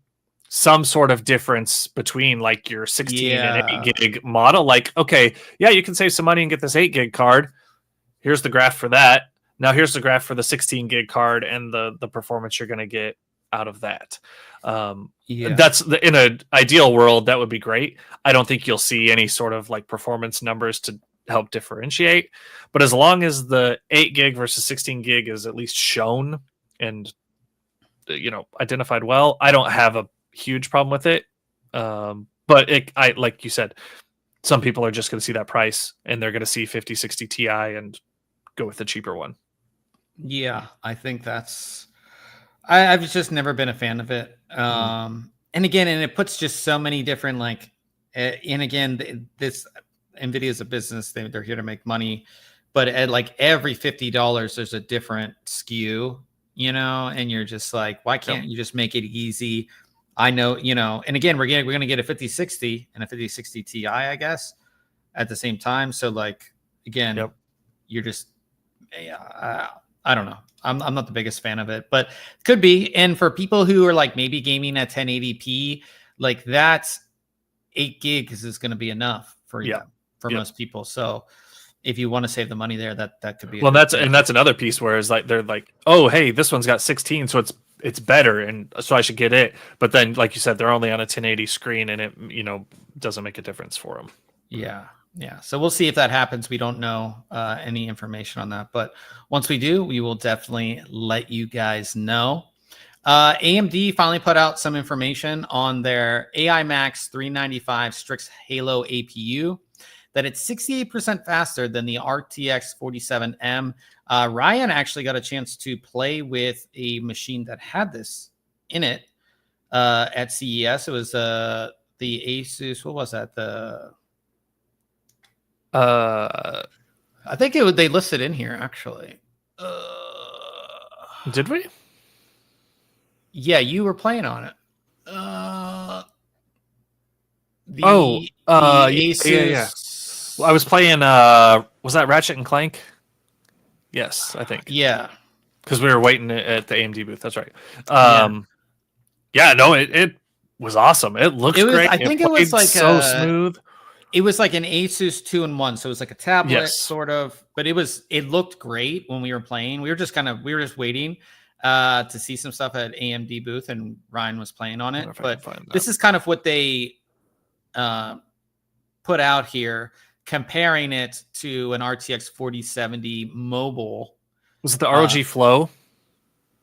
some sort of difference between like your 16 and 8 gig model, like, okay, yeah, you can save some money and get this 8 gig card. Here's the graph for that. Now here's the graph for the 16 gig card and the performance you're going to get out of that. That's in an ideal world, that would be great. I don't think you'll see any sort of like performance numbers to help differentiate. But as long as the 8 gig versus 16 gig is at least shown and identified well, I don't have a huge problem with it. But I like you said, some people are just going to see that price and they're going to see 5060 Ti and go with the cheaper one. Yeah, I think I've just never been a fan of it. And it puts just so many different and again, this NVIDIA is a business; they're here to make money. But at like every $50, there's a different SKU, and you're just like, why can't you just make it easy? I know, and again, we're going to get a 5060 and a 5060 Ti, I guess, at the same time. So again, you're just, I don't know. I'm not the biggest fan of it, but could be. And for people who are maybe gaming at 1080p, that's 8 gigs is going to be enough for most people. So if you want to save the money there, that could be. Well, that's another piece where it's they're like, oh, hey, this one's got 16, so it's better, and so I should get it. But then, like you said, they're only on a 1080 screen, and it doesn't make a difference for them. Yeah. So we'll see if that happens. We don't know any information on that, but once we do, we will definitely let you guys know. AMD finally put out some information on their AI Max 395 Strix Halo APU, that it's 68% faster than the RTX 47M. Ryan actually got a chance to play with a machine that had this in it at CES. It was the Asus. What was that? I think they listed in here actually. Did we? Yeah, you were playing on it. Asus. Yeah. Well, I was playing. Was that Ratchet and Clank? Yes, I think. Yeah, because we were waiting at the AMD booth. That's right. It was awesome. It looks great. I think it was so smooth. It was like an Asus 2-in-1, so it was like a tablet sort of, but it looked great when we were playing. We were just waiting to see some stuff at AMD booth, and Ryan was playing on it. But this is kind of what they put out here, comparing it to an RTX 4070 mobile. Was it the ROG Flow?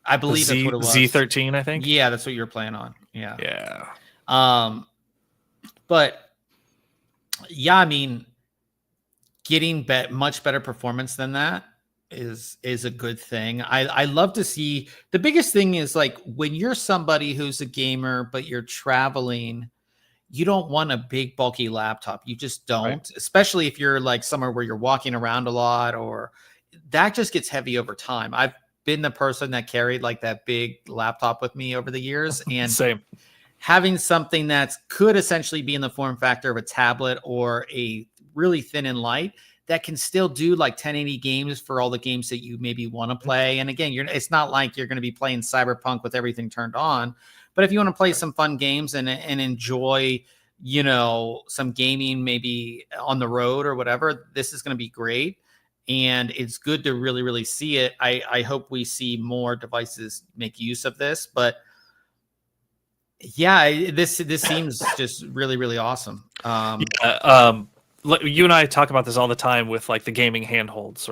I believe that's what it was. Z13, I think. Yeah, that's what you were playing on. Yeah. Yeah. But yeah, I mean, getting much better performance than that is a good thing. I love to see. The biggest thing is when you're somebody who's a gamer, but you're traveling, you don't want a big bulky laptop. You just don't, right. Especially if you're somewhere where you're walking around a lot, or that just gets heavy over time. I've been the person that carried that big laptop with me over the years, and same. Having something that could essentially be in the form factor of a tablet or a really thin and light that can still do 1080 games for all the games that you maybe want to play. And again, it's not like you're going to be playing Cyberpunk with everything turned on, but if you want to play some fun games and enjoy, some gaming maybe on the road or whatever, this is going to be great. And it's good to really, really see it. I hope we see more devices make use of this, but yeah, this seems just really, really awesome. You and I talk about this all the time with the gaming handhelds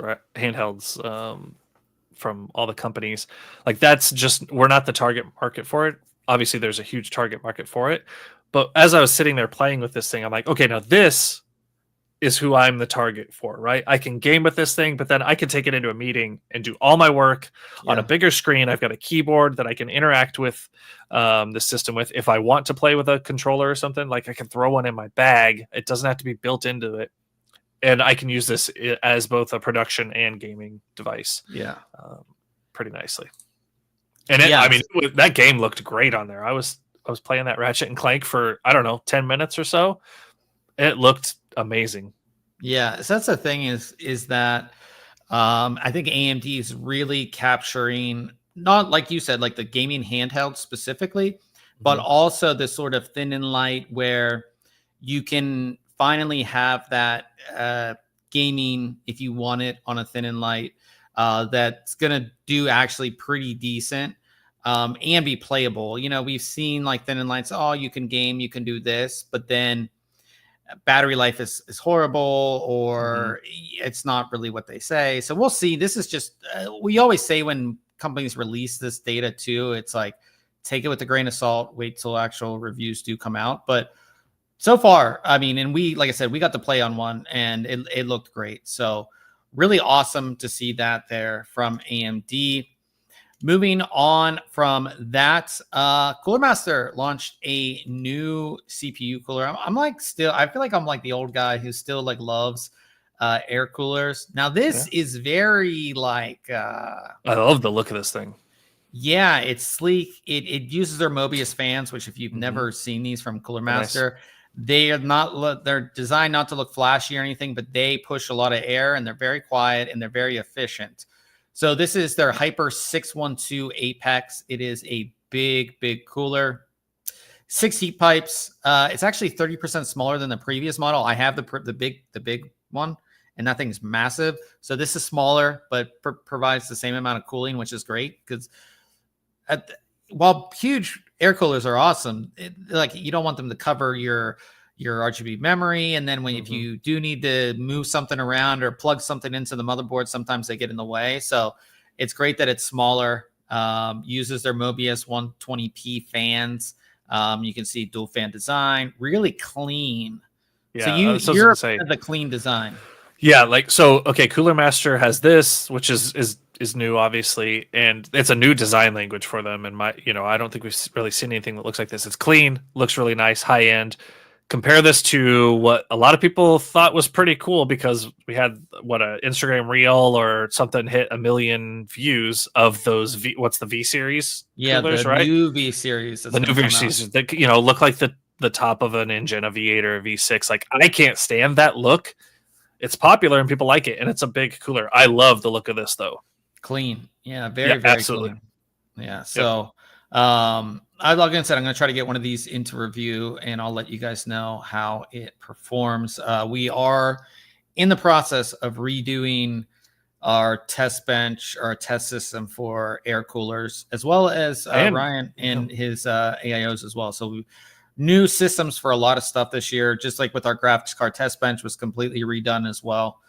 from all the companies. That's just, we're not the target market for it. Obviously, there's a huge target market for it. But as I was sitting there playing with this thing, I'm like, okay, now this is who I'm the target for, right? I can game with this thing, but then I can take it into a meeting and do all my work on a bigger screen. I've got a keyboard that I can interact with the system with. If I want to play with a controller or something, I can throw one in my bag. It doesn't have to be built into it. And I can use this as both a production and gaming device. Yeah. Pretty nicely. And that game looked great on there. I was playing that Ratchet and Clank for, 10 minutes or so. It looked amazing. Yeah, so that's the thing is that I think AMD is really capturing, not like you said, the gaming handheld specifically, but also the sort of thin and light where you can finally have that gaming, if you want it on a thin and light, that's going to do actually pretty decent and be playable. We've seen thin and lights, you can game, you can do this, but then battery life is horrible, or it's not really what they say. So we'll see. This is just we always say when companies release this data too, it's like take it with a grain of salt, wait till actual reviews do come out. But so far, I mean, and we, like I said, we got to play on one and it looked great. So really awesome to see that there from AMD. Moving on from that, Cooler Master launched a new CPU cooler. I'm like still, I feel like I'm like the old guy who still like loves air coolers. Now this is very like I love the look of this thing. Yeah, it's sleek. It uses their Mobius fans, which if you've never seen these from Cooler Master, they are not, they're designed not to look flashy or anything, but they push a lot of air and they're very quiet and they're very efficient. So this is their Hyper 612 Apex. It is a big cooler. 6 heat pipes. It's actually 30% smaller than the previous model. I have the big one, and that thing's massive. So this is smaller, but provides the same amount of cooling, which is great because while huge air coolers are awesome, like you don't want them to cover your RGB memory, and then if you do need to move something around or plug something into the motherboard, sometimes they get in the way. So it's great that it's smaller. Uses their Mobius 120p fans. You can see dual fan design, really clean. Yeah, so you're the clean design. Yeah, like so. Okay, Cooler Master has this, which is new, obviously, and it's a new design language for them. And I don't think we've really seen anything that looks like this. It's clean, looks really nice, high end. Compare this to what a lot of people thought was pretty cool because we had an Instagram reel or something hit 1 million views of those what's the V series? Yeah, coolers, the right? new V series. The new V series that look like the top of an engine, a V8 or a V6. Like I can't stand that look. It's popular and people like it, and it's a big cooler. I love the look of this though. Clean, yeah, very absolutely clean. Yeah, so I log in and said I'm going to try to get one of these into review, and I'll let you guys know how it performs. We are in the process of redoing our test bench, our test system for air coolers, as well as Ryan and his AIOs as well. So new systems for a lot of stuff this year, just like with our graphics card test bench was completely redone as well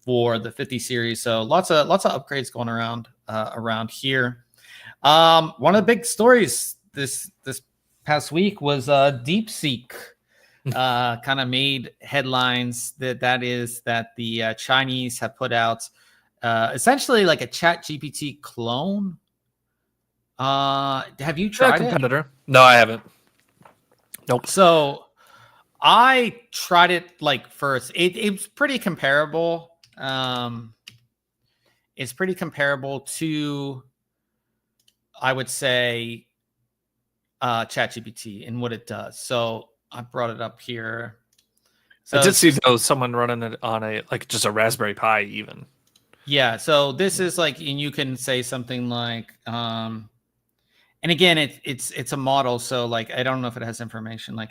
for the 50 series. So lots of upgrades going around here. One of the big stories this past week was DeepSeek kind of made headlines that the Chinese have put out essentially like a ChatGPT clone. Have you tried competitor? No, I haven't. Nope. So I tried it like first. It's pretty comparable. It's pretty comparable to, I would say, ChatGPT and what it does. So I brought it up here. So I did see someone running it on just a Raspberry Pi even. Yeah. So this is like, and you can say something like, and again, it's a model. So like, I don't know if it has information like,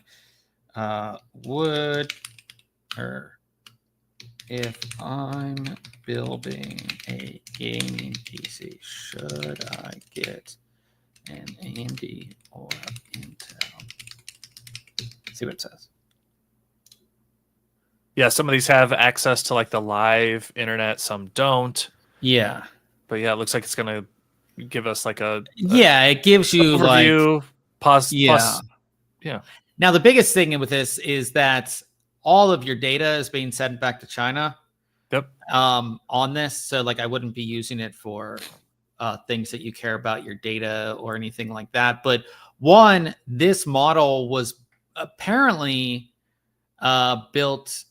if I'm building a gaming PC, should I get an AMD or Intel? See what it says. Yeah, some of these have access to like the live internet, some don't. Yeah. But yeah, it looks like it's going to give us like it gives you overview, yeah. Now the biggest thing with this is that all of your data is being sent back to China. Yep. On this, so like I wouldn't be using it for things that you care about, your data or anything like that. But this model was apparently built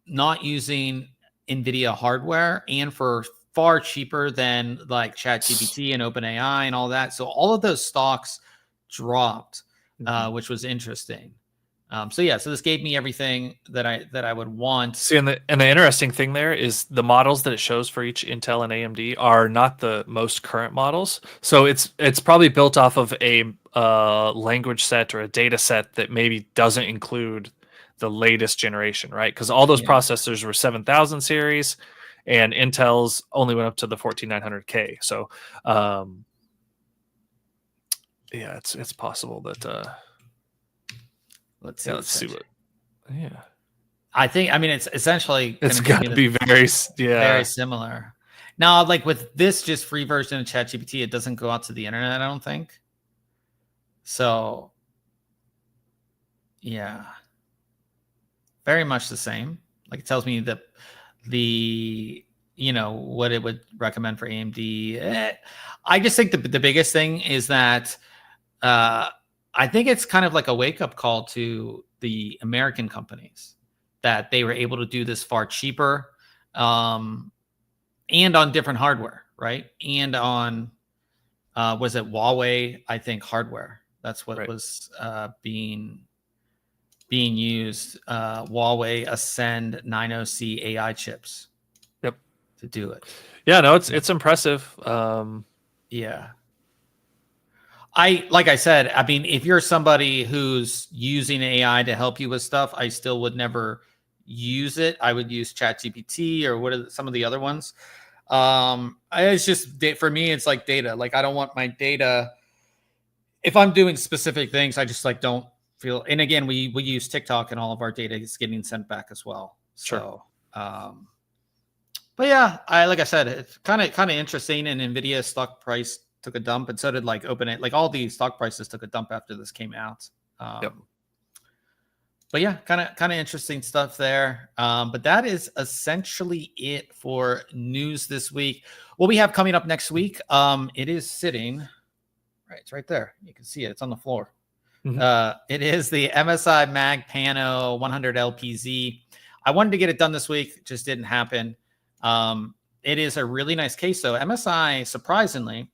not using NVIDIA hardware and for far cheaper than like ChatGPT and OpenAI and all that. So all of those stocks dropped, which was interesting. So this gave me everything that I would want. See, and the interesting thing there is the models that it shows for each Intel and AMD are not the most current models. So it's probably built off of a language set or a data set that maybe doesn't include the latest generation, right? Because all those processors were 7000 series, and Intel's only went up to the 14900K. So it's possible that. Let's see what Yeah. I mean, it's essentially it's got to be very similar. Now, like with this just free version of ChatGPT, it doesn't go out to the internet, I don't think. So, yeah, very much the same. Like it tells me that what it would recommend for AMD. I just think the biggest thing is that I think it's kind of like a wake up call to the American companies that they were able to do this far cheaper, and on different hardware, right? And on was it Huawei? I think hardware. That's what was being used. Huawei Ascend 90C AI chips. Yep. To do it. Yeah, no, it's impressive. Yeah. Like I said, I mean, if you're somebody who's using AI to help you with stuff, I still would never use it. I would use ChatGPT or what are some of the other ones. It's just for me, it's like data. Like I don't want my data. If I'm doing specific things, I just like don't feel. And again, we use TikTok, and all of our data is getting sent back as well. So, but yeah, like I said, it's kind of interesting. And NVIDIA stock price took a dump, and so did like OpenAI. Like all these stock prices took a dump after this came out. But yeah, kind of interesting stuff there. But that is essentially it for news this week. What we have coming up next week, it is sitting right. It's right there. You can see it. It's on the floor. Mm-hmm. It is the MSI Mag Pano 100 LPZ. I wanted to get it done this week, just didn't happen. It is a really nice case, though. MSI, surprisingly,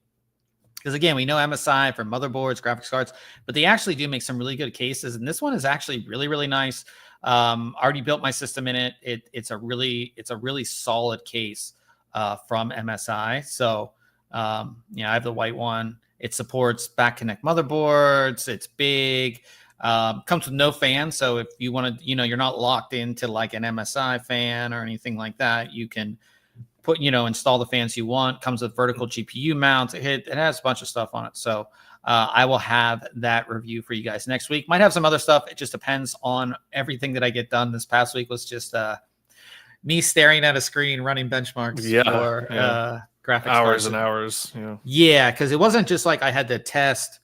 because again, we know MSI for motherboards, graphics cards, but they actually do make some really good cases. And this one is actually really, really nice. Already built my system in it. It's a really solid case from MSI. So I have the white one. It supports back connect motherboards. It's big. Comes with no fan. So if you want to, you're not locked into like an MSI fan or anything like that, you can put, install the fans you want. Comes with vertical GPU mounts. It has a bunch of stuff on it. So I will have that review for you guys next week. Might have some other stuff. It just depends on everything that I get done. This past week was just me staring at a screen running benchmarks for graphics hours cards. And hours. Yeah, because it wasn't just like I had to test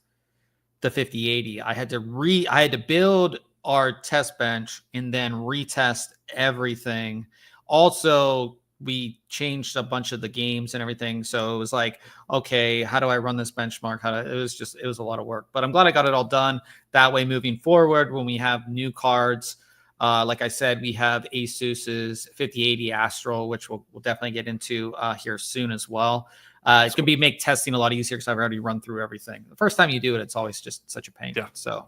the 5080. I had to build our test bench and then retest everything. Also, we changed a bunch of the games and everything. So it was like, okay, how do I run this benchmark? It was a lot of work, but I'm glad I got it all done. That way, moving forward, when we have new cards, like I said, we have Asus's 5080 Astral, which we'll definitely get into here soon as well. It's going to make testing a lot easier because I've already run through everything. The first time you do it, it's always just such a pain. Yeah. So,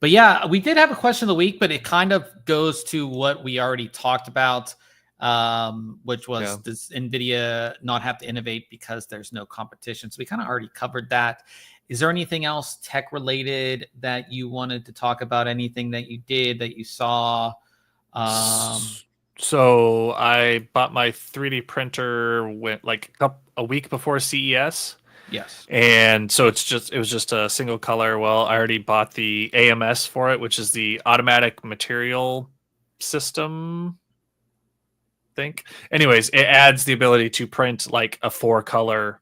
but yeah, we did have a question of the week, but it kind of goes to what we already talked about, which was does NVIDIA not have to innovate because there's no competition? So we kind of already covered that. Is there anything else tech related that you wanted to talk about? Anything that you did that you saw? So I bought my 3D printer a week before CES. Yes. And so it was just a single color. Well, I already bought the AMS for it, which is the automatic material system. Anyways, it adds the ability to print like a 4-color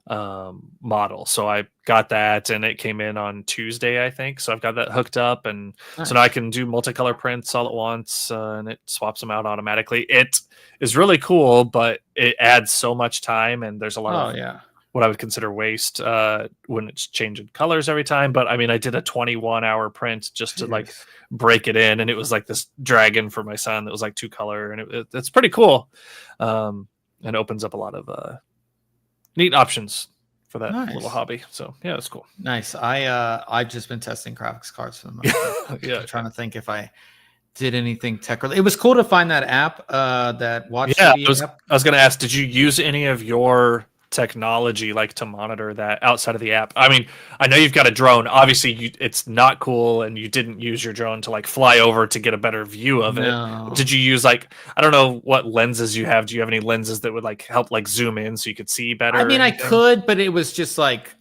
model. So I got that, and it came in on Tuesday, I think. So I've got that hooked up, and so now I can do multicolor prints all at once, and it swaps them out automatically. It is really cool, but it adds so much time, and there's a lot of what I would consider waste when it's changing colors every time. But I mean, I did a 21-hour print just to like break it in, and it was like this dragon for my son that was like 2-color, and it's pretty cool, and opens up a lot of neat options for that little hobby. So yeah, it's cool. Nice. I've just been testing graphics cards for them. Trying to think if I did anything tech related. It was cool to find that app, that watch. Yeah, I was going to ask, did you use any of your technology like to monitor that outside of the app? I mean, I know you've got a drone. Obviously, it's not cool, and you didn't use your drone to like fly over to get a better view of it. Did you use I don't know what lenses you have. Do you have any lenses that would like help like zoom in so you could see better? I mean, I could, but it was just like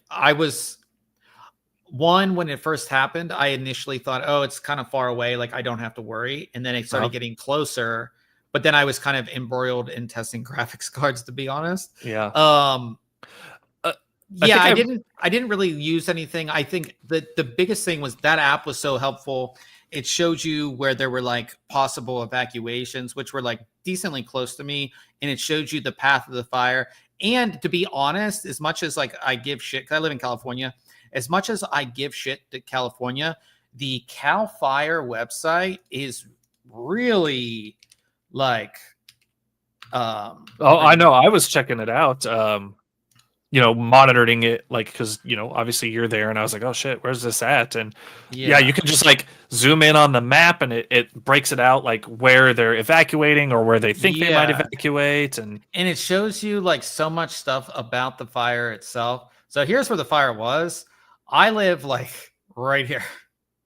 one, when it first happened, I initially thought, oh, it's kind of far away, like I don't have to worry. And then it started getting closer, but then I was kind of embroiled in testing graphics cards, to be honest. Yeah. I didn't really use anything. I think the biggest thing was that app was so helpful. It showed you where there were like possible evacuations, which were like decently close to me. And it showed you the path of the fire. And to be honest, as much as like I give shit, because I live in California, as much as I give shit to California, the Cal Fire website is really like, I know. I was checking it out. Monitoring it, like, because obviously you're there, and I was like, oh shit, where's this at? And yeah, you can just like zoom in on the map, and it breaks it out like where they're evacuating or where they think they might evacuate, and it shows you like so much stuff about the fire itself. So here's where the fire was. I live like right here.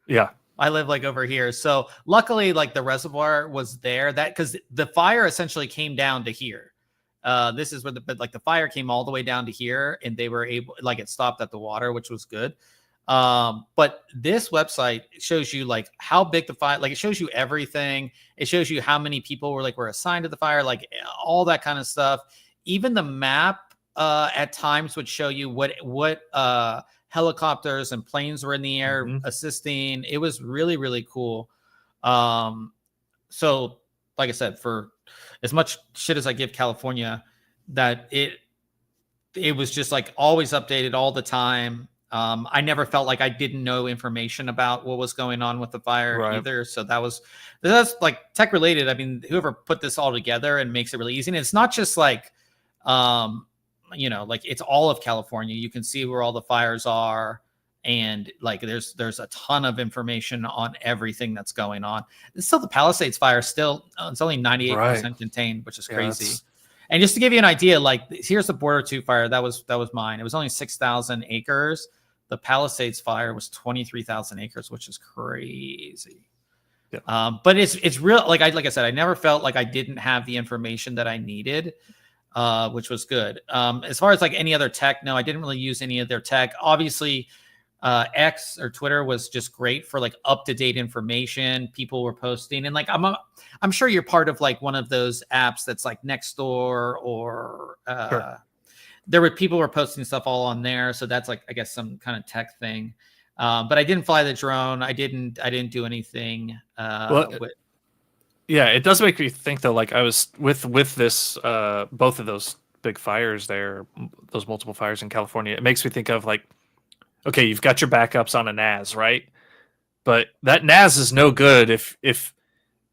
Yeah, I live like over here. So luckily, like the reservoir was there. That because the fire essentially came down to here. This is where the fire came all the way down to here, and they were able, like, it stopped at the water, which was good. But this website shows you like how big the fire, like it shows you everything. It shows you how many people were assigned to the fire, like all that kind of stuff. Even the map at times would show you what helicopters and planes were in the air assisting. It was really, really cool. So like I said, for as much shit as I give California, that it was just like always updated all the time. I never felt like I didn't know information about what was going on with the fire either. So that's like tech related. I mean, whoever put this all together and makes it really easy. And it's not just like, like it's all of California. You can see where all the fires are. And like, there's a ton of information on everything that's going on. It's still the Palisades fire. Still, it's only 98% contained, which is crazy. And just to give you an idea, like here's the Border 2 fire. That was mine. It was only 6,000 acres. The Palisades fire was 23,000 acres, which is crazy. Yeah. But it's real. Like I said, I never felt like I didn't have the information that I needed, which was good. As far as like any other tech, no, I didn't really use any of their tech. Obviously, X or Twitter was just great for like up-to-date information. People were posting, and like I'm sure you're part of like one of those apps that's like Nextdoor or people were posting stuff all on there. So that's like, I guess, some kind of tech thing. But I didn't fly the drone. I didn't do anything. Yeah, it does make me think though. Like I was with this both of those big fires there, those multiple fires in California. It makes me think of like, okay, you've got your backups on a NAS, right? But that NAS is no good if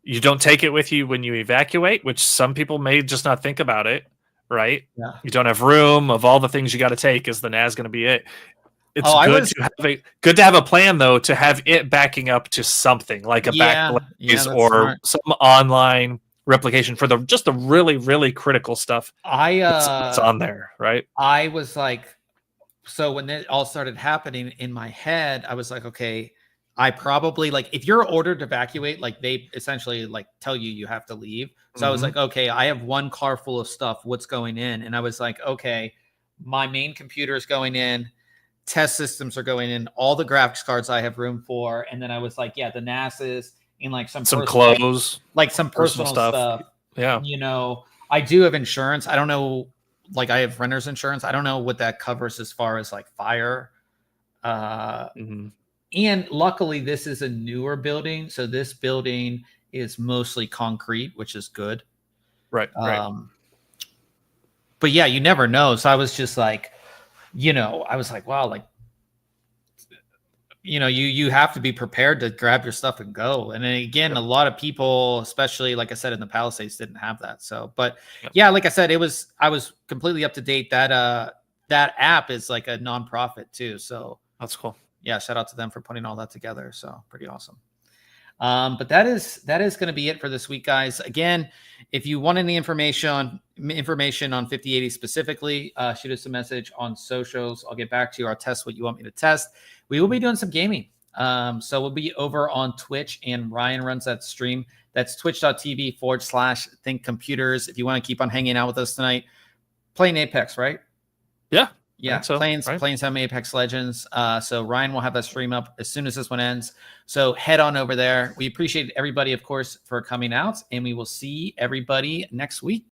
you don't take it with you when you evacuate, which some people may just not think about it, right? Yeah. You don't have room of all the things you got to take. Is the NAS going to be it? It's good to have a plan though, to have it backing up to something like a Backblaze or smart. Some online replication for just the really, really critical stuff. It's on there, right? I was like, so when it all started happening in my head, I was like, okay, I probably like if you're ordered to evacuate, like they essentially like tell you have to leave. So I was like, okay, I have one car full of stuff. What's going in? And I was like, okay, my main computer is going in. Test systems are going in. All the graphics cards I have room for. And then I was like, yeah, the NASs and like some clothes, like some personal stuff. Yeah. I do have insurance. I don't know. Like I have renter's insurance. I don't know what that covers as far as like fire. And luckily this is a newer building. So this building is mostly concrete, which is good. Right. But yeah, you never know. So I was just like, I was like, wow, like, you have to be prepared to grab your stuff and go. And then again, a lot of people, especially like I said, in the Palisades didn't have that. So, but yeah, like I said, I was completely up to date. That app is like a nonprofit too. So that's cool. Yeah. Shout out to them for putting all that together. So pretty awesome. But that is going to be it for this week, guys. Again, if you want any information on 5080 specifically, shoot us a message on socials. I'll get back to you. I'll test what you want me to test. We will be doing some gaming. So we'll be over on Twitch, and Ryan runs that stream. That's twitch.tv/ThinkComputers. If you want to keep on hanging out with us tonight, playing Apex, right? Yeah. Yeah, playing some Apex Legends. So Ryan will have that stream up as soon as this one ends. So head on over there. We appreciate everybody, of course, for coming out, and we will see everybody next week.